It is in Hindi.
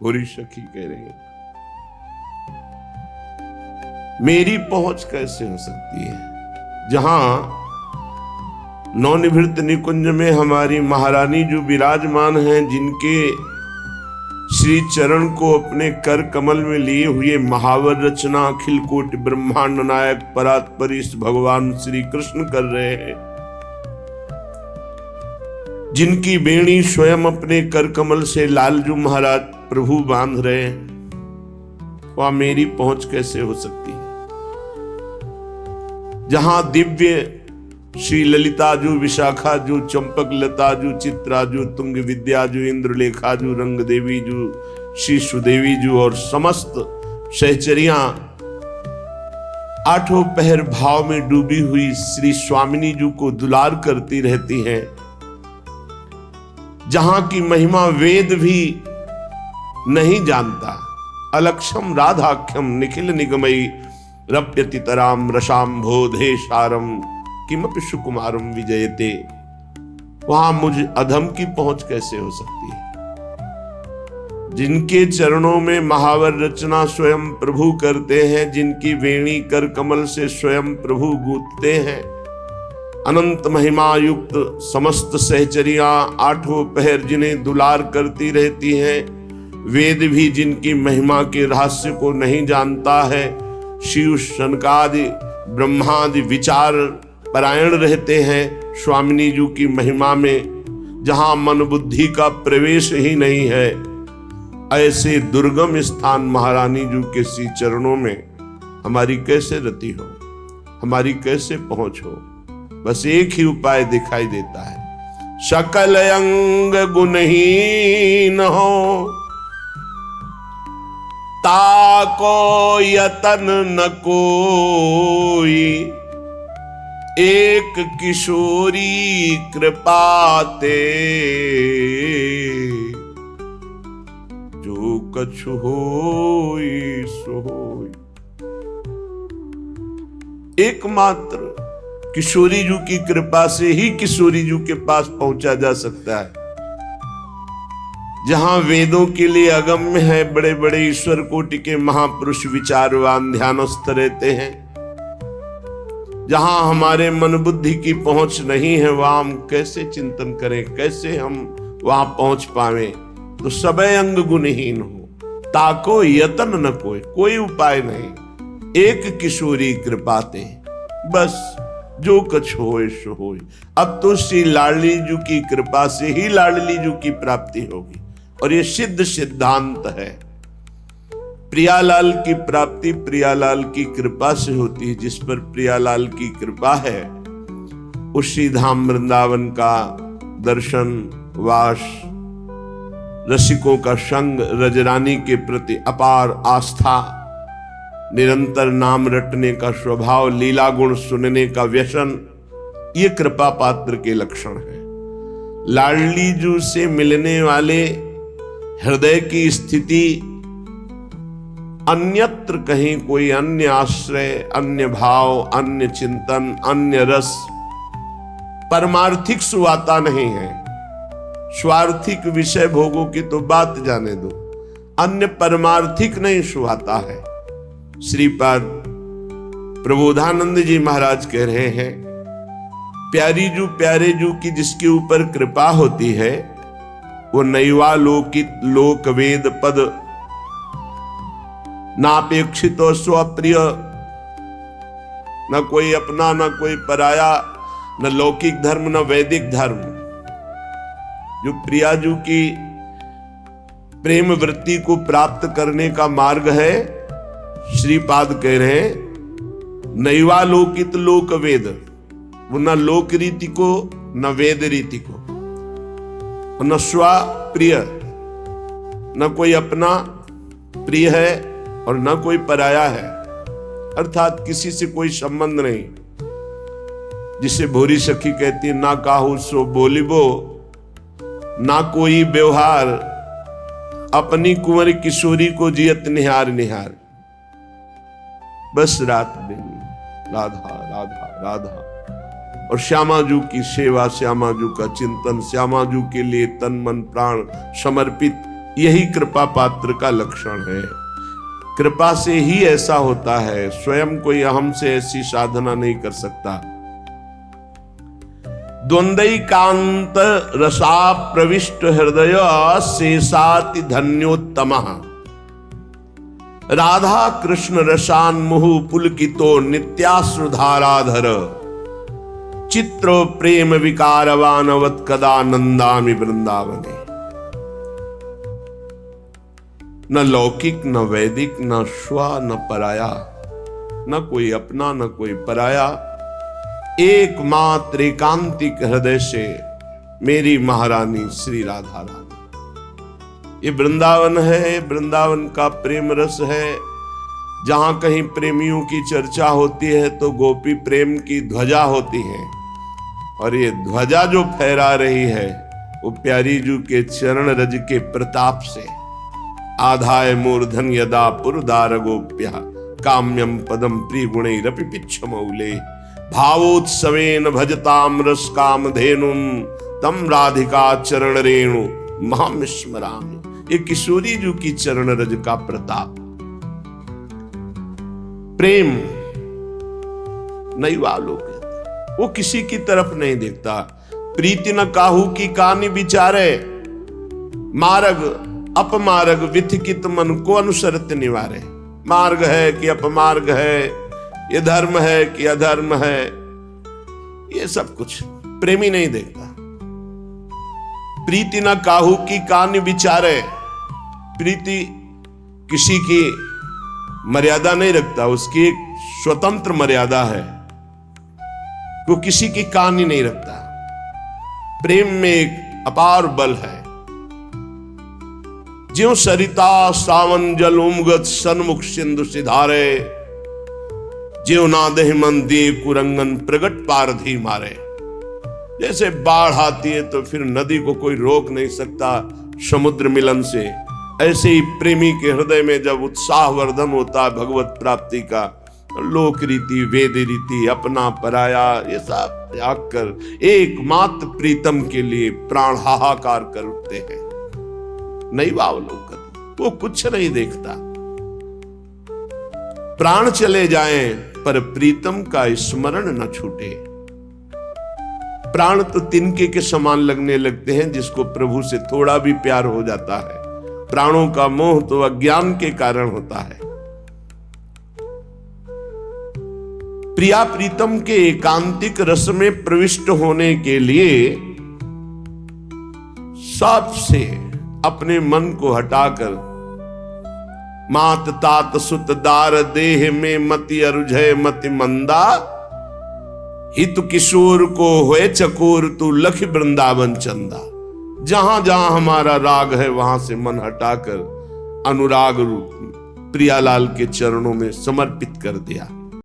भूरी सखी कह रही है मेरी पहुंच कैसे हो सकती है। जहां नवनिभृत निकुंज में हमारी महारानी जो विराजमान हैं, जिनके श्री चरण को अपने कर कमल में लिए हुए महावर रचना अखिल कोटि ब्रह्मांड नायक परात्परीश भगवान श्री कृष्ण कर रहे हैं, जिनकी बेणी स्वयं अपने कर कमल से लालजू महाराज प्रभु बांध रहे हैं, वहां मेरी पहुंच कैसे हो सकती है। जहां दिव्य श्री ललिताजू, विशाखाजू, चंपक लताजू, चित्राजू, तुंग विद्याजू, इंद्रलेखाजू, रंग देवीजू, श्री सुदेवीजू और समस्त सहचरियां आठों पहर भाव में डूबी हुई श्री स्वामिनी जू को दुलार करती रहती हैं, जहां की महिमा वेद भी नहीं जानता। अलक्षम राधाख्यम निखिल निगमयी रप्यति तराम रसाम बोधे सारम किमपि सुकुमारम विजयते। वहां मुझ अधम की पहुंच कैसे हो सकती है। जिनके चरणों में महावर रचना स्वयं प्रभु करते हैं, जिनकी वेणी कर कमल से स्वयं प्रभु गूंथते हैं, अनंत महिमा युक्त समस्त सहचरियां आठों पहर जिन्हें दुलार करती रहती हैं, वेद भी जिनकी महिमा के रहस्य को नहीं जानता है, शिव शनकादि ब्रह्मादि विचार परायण रहते हैं स्वामिनी जू की महिमा में, जहां मन बुद्धि का प्रवेश ही नहीं है, ऐसे दुर्गम स्थान महारानी जू के श्री चरणों में हमारी कैसे रति हो, हमारी कैसे पहुंच हो। बस एक ही उपाय दिखाई देता है, सकल अंग गुणहीन हो, ताको यतन न कोई, एक किशोरी कृपाते, जो कछु होई सो होई। एकमात्र किशोरी जू की कृपा से ही किशोरी जू के पास पहुंचा जा सकता है। जहां वेदों के लिए अगम्य है, बड़े बड़े ईश्वर कोटि के महापुरुष विचारवान ध्यानस्थ रहते हैं, जहां हमारे मन बुद्धि की पहुंच नहीं है, वहां हम कैसे चिंतन करें, कैसे हम वहां पहुंच पावे। तो सबे अंग गुणहीन हो, ताको यतन न कोई, कोई उपाय नहीं, एक किशोरी कृपाते, बस जो कुछ होए सो होए। अब तो श्री लाडली जू की कृपा से ही लाडली जू की प्राप्ति होगी, और ये सिद्ध सिद्धांत है। प्रियालाल की प्राप्ति प्रियालाल की कृपा से होती है। जिस पर प्रियालाल की कृपा है, उसी धाम वृंदावन का दर्शन, वास, रसिकों का संग, रजरानी के प्रति अपार आस्था, निरंतर नाम रटने का स्वभाव, लीला गुण सुनने का व्यसन, ये कृपा पात्र के लक्षण है। लाडली जू से मिलने वाले हृदय की स्थिति अन्यत्र कहीं कोई अन्य आश्रय, अन्य भाव, अन्य चिंतन, अन्य रस परमार्थिक सुवाता नहीं है। स्वार्थिक विषय भोगों की तो बात जाने दो, अन्य परमार्थिक नहीं सुहाता है। श्रीपाद प्रबोधानंद जी महाराज कह रहे हैं, प्यारी जू प्यारे जू की जिसके ऊपर कृपा होती है, वो नैवा लोकित लोक वेद पद नापेक्षित और स्वप्रिय, न कोई अपना न कोई पराया, न लौकिक धर्म न वैदिक धर्म। जो प्रियाजू की प्रेम वृत्ति को प्राप्त करने का मार्ग है, श्रीपाद कह रहे हैं, नैवा लोकित लोक वेद, वो न लोक रीति को न वेद रीति को, न स्वा प्रिय, न कोई अपना प्रिय है और न कोई पराया है, अर्थात किसी से कोई संबंध नहीं। जिसे भोरी सखी कहती है, ना काहू सो बोलिबो, ना कोई व्यवहार, अपनी कुंवर किशोरी को जियत निहार निहार। बस रात दिन राधा राधा राधा, और श्यामा जू की सेवा, श्यामा जू का चिंतन, श्यामा जू के लिए तन मन प्राण समर्पित यही कृपा पात्र का लक्षण है। कृपा से ही ऐसा होता है, स्वयं कोई अहम से ऐसी साधना नहीं कर सकता। द्वंद्वैकांत रसा प्रविष्ट हृदय शेषाति धन्योत्तमः। राधा कृष्ण रसान्मुहु पुलकितो नित्याश्रुधाराधर। चित्र प्रेम विकारवानवत कदा नंदामि वृंदावने। न लौकिक न वैदिक न स्व न पराया, न कोई अपना न कोई पराया, एकमात्र एकांतिक हृदय से मेरी महारानी श्री राधा रानी। ये वृंदावन है, वृंदावन का प्रेम रस है। जहां कहीं प्रेमियों की चर्चा होती है तो गोपी प्रेम की ध्वजा होती है, और ये ध्वजा जो फहरा रही है वो प्यारी जू के चरण रज के प्रताप से। आधाय मूर्धन यदा पुरदार गोप्य काम्यम पदम प्रिय गुणैरपि पिच्छमौले। भावोत्सवेन भजताम रस कामधेनुम तम राधिका चरण रेणु महामिस्मरामि। ये किशोरी जू की चरण रज का प्रताप। प्रेम नहीं वालों के, वो किसी की तरफ नहीं देखता। प्रीति न काहू की कानी विचारे, मार्ग अपमार्ग विथिकित मन को अनुसरत निवारे। मार्ग है कि अपमार्ग है, ये धर्म है कि अधर्म है, ये सब कुछ प्रेमी नहीं देखता। प्रीति न काहू की कान विचारे। प्रीति किसी की मर्यादा नहीं रखता, उसकी एक स्वतंत्र मर्यादा है, वो किसी की कान ही नहीं रखता। प्रेम में एक अपार बल है। ज्यों सरिता सावन जल उमगत सन्मुख सिंधु सिधारे। ज्यों नादहि मन दे कुरंगन प्रगट पारधी मारे। जैसे बाढ़ आती है तो फिर नदी को कोई रोक नहीं सकता समुद्र मिलन से, ऐसे ही प्रेमी के हृदय में जब उत्साह वर्धन होता है भगवत प्राप्ति का, लोक रीति वेद रीति अपना पराया ये सब त्याग कर एकमात्र प्रीतम के लिए प्राण हाहाकार कर उठते हैं। नहीं वावलोकन, वो कुछ नहीं देखता। प्राण चले जाएं पर प्रीतम का स्मरण न छूटे। प्राण तो तिनके के समान लगने लगते हैं जिसको प्रभु से थोड़ा भी प्यार हो जाता है। प्राणों का मोह तो अज्ञान के कारण होता है। प्रिया प्रीतम के एकांतिक रस में प्रविष्ट होने के लिए सबसे अपने मन को हटाकर मात तात सुत दार देह में मति अरुझय मति मंदा। हित किशोर को होए चकोर तू लख वृंदावन चंदा। जहां जहां हमारा राग है वहां से मन हटाकर अनुराग रूप प्रियालाल के चरणों में समर्पित कर दिया।